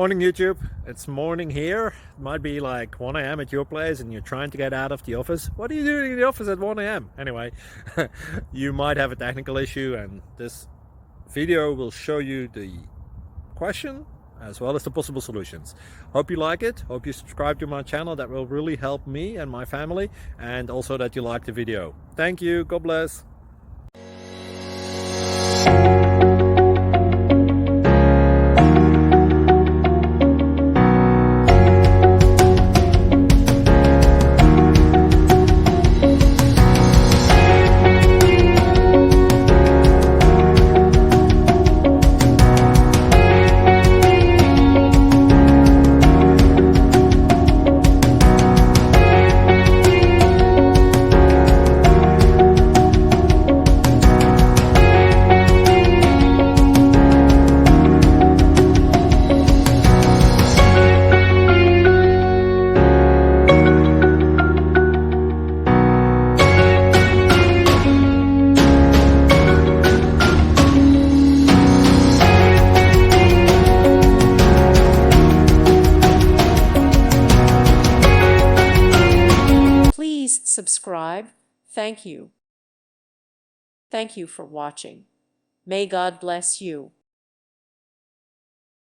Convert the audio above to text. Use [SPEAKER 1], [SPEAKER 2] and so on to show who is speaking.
[SPEAKER 1] Morning YouTube, it's morning here. It might be like 1 a.m. at your place and you're trying to get out of the office. What are you doing in the office at 1 a.m.? Anyway, you might have a technical issue and this video will show you the question as well as the possible solutions. Hope you like it, hope you subscribe to my channel. That will really help me and my family, and also that you like the video. Thank you, God bless.
[SPEAKER 2] Please subscribe. Thank you. Thank you for watching. May God bless you.